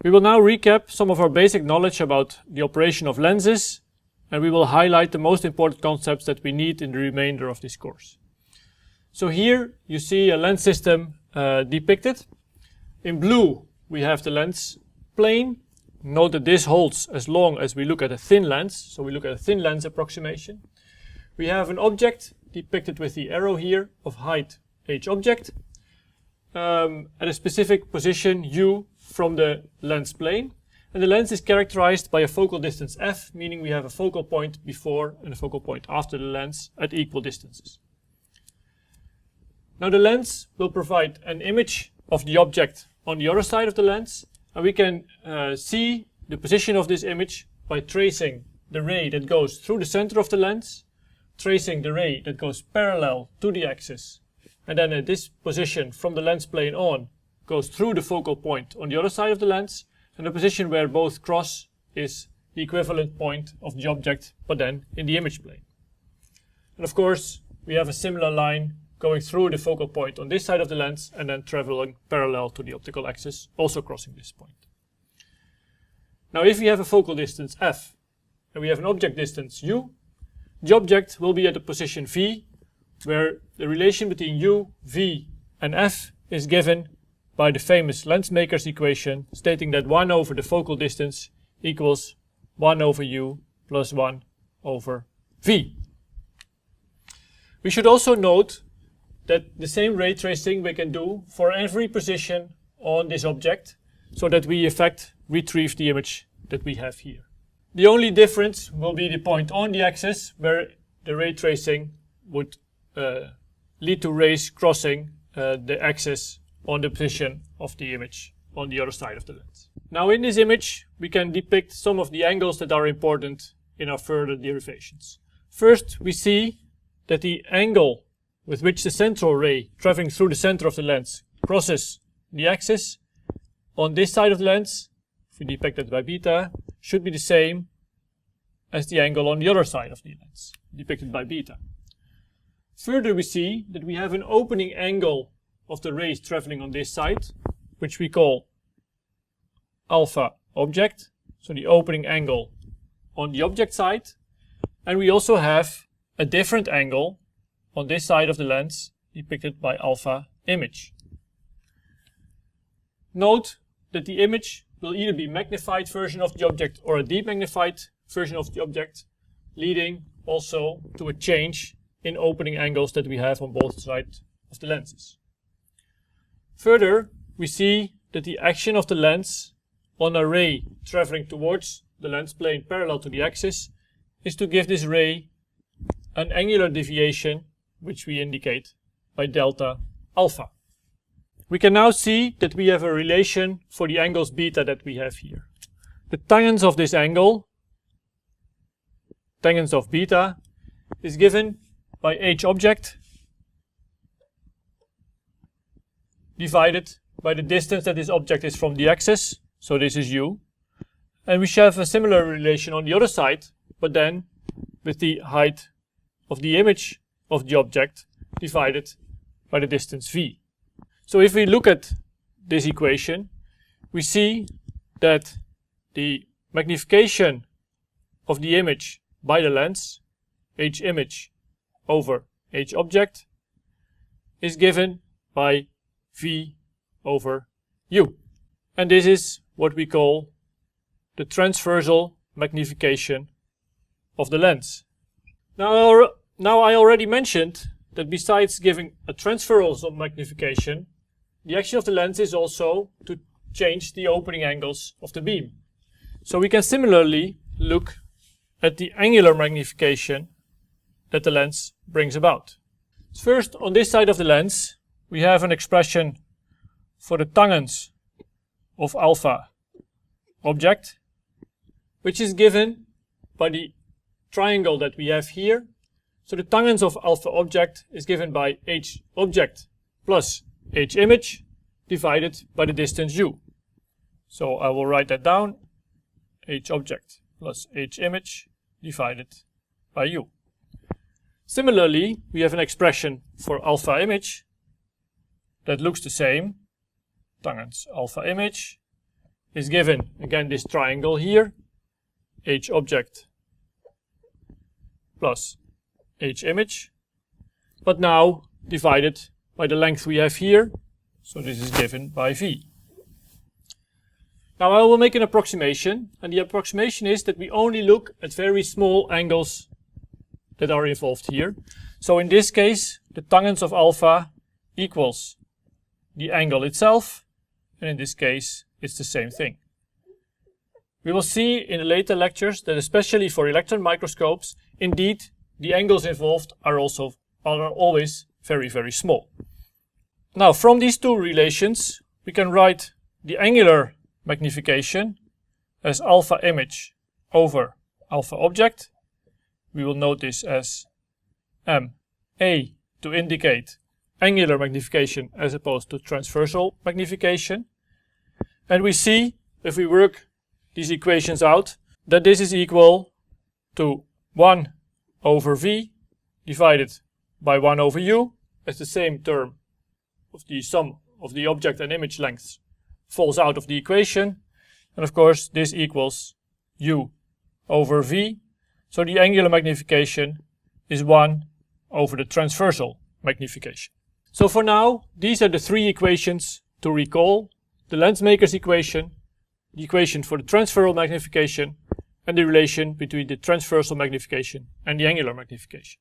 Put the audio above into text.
We will now recap some of our basic knowledge about the operation of lenses, and we will highlight the most important concepts that we need in the remainder of this course. So here you see a lens system depicted. In blue we have the lens plane. Note that this holds as long as we look at a thin lens, so we look at a thin lens approximation. We have an object depicted with the arrow here of height h object at a specific position u from the lens plane, and the lens is characterized by a focal distance f, meaning we have a focal point before and a focal point after the lens at equal distances. Now the lens will provide an image of the object on the other side of the lens, and we can see the position of this image by tracing the ray that goes through the center of the lens, tracing the ray that goes parallel to the axis, and then at this position from the lens plane on goes through the focal point on the other side of the lens, and the position where both cross is the equivalent point of the object, but then in the image plane. And of course we have a similar line going through the focal point on this side of the lens and then traveling parallel to the optical axis, also crossing this point. Now if we have a focal distance f and we have an object distance u, the object will be at a position v, where the relation between u, v and f is given by the famous Lensmakers equation, stating that 1 over the focal distance equals 1 over u plus 1 over v. We should also note that the same ray tracing we can do for every position on this object, so that we in fact retrieve the image that we have here. The only difference will be the point on the axis, where the ray tracing would lead to rays crossing the axis on the position of the image on the other side of the lens. Now in this image we can depict some of the angles that are important in our further derivations. First, we see that the angle with which the central ray traveling through the center of the lens crosses the axis on this side of the lens, if we depict it by beta, should be the same as the angle on the other side of the lens, depicted by beta. Further, we see that we have an opening angle of the rays traveling on this side, which we call alpha object, so the opening angle on the object side, and we also have a different angle on this side of the lens, depicted by alpha image. Note that the image will either be a magnified version of the object or a demagnified version of the object, leading also to a change in opening angles that we have on both sides of the lenses. Further, we see that the action of the lens on a ray traveling towards the lens plane parallel to the axis is to give this ray an angular deviation, which we indicate by delta alpha. We can now see that we have a relation for the angles beta that we have here. The tangents of this angle, tangents of beta, is given by h object divided by the distance that this object is from the axis, so this is u. And we shall have a similar relation on the other side, but then with the height of the image of the object divided by the distance v. So if we look at this equation, we see that the magnification of the image by the lens, h image over h object, is given by v over u. And this is what we call the transversal magnification of the lens. Now I already mentioned that besides giving a transversal magnification, the action of the lens is also to change the opening angles of the beam. So we can similarly look at the angular magnification that the lens brings about. First, on this side of the lens, we have an expression for the tangents of alpha object, which is given by the triangle that we have here. So the tangents of alpha object is given by h object plus h image divided by the distance u. So I will write that down, h object plus h image divided by u. Similarly, we have an expression for alpha image that looks the same, tangents alpha image, is given, again, this triangle here, h object plus h image, but now divided by the length we have here, so this is given by v. Now I will make an approximation, and the approximation is that we only look at very small angles that are involved here. So in this case, the tangents of alpha equals the angle itself, and in this case it's the same thing. We will see in the later lectures that especially for electron microscopes, indeed the angles involved are always very, very small. Now from these two relations we can write the angular magnification as alpha image over alpha object. We will note this as MA to indicate angular magnification as opposed to transversal magnification. And we see, if we work these equations out, that this is equal to 1 over V divided by 1 over U, as the same term of the sum of the object and image lengths falls out of the equation. And of course this equals U over V. So the angular magnification is 1 over the transversal magnification. So for now, these are the three equations to recall: the Lensmakers equation, the equation for the transversal magnification, and the relation between the transversal magnification and the angular magnification.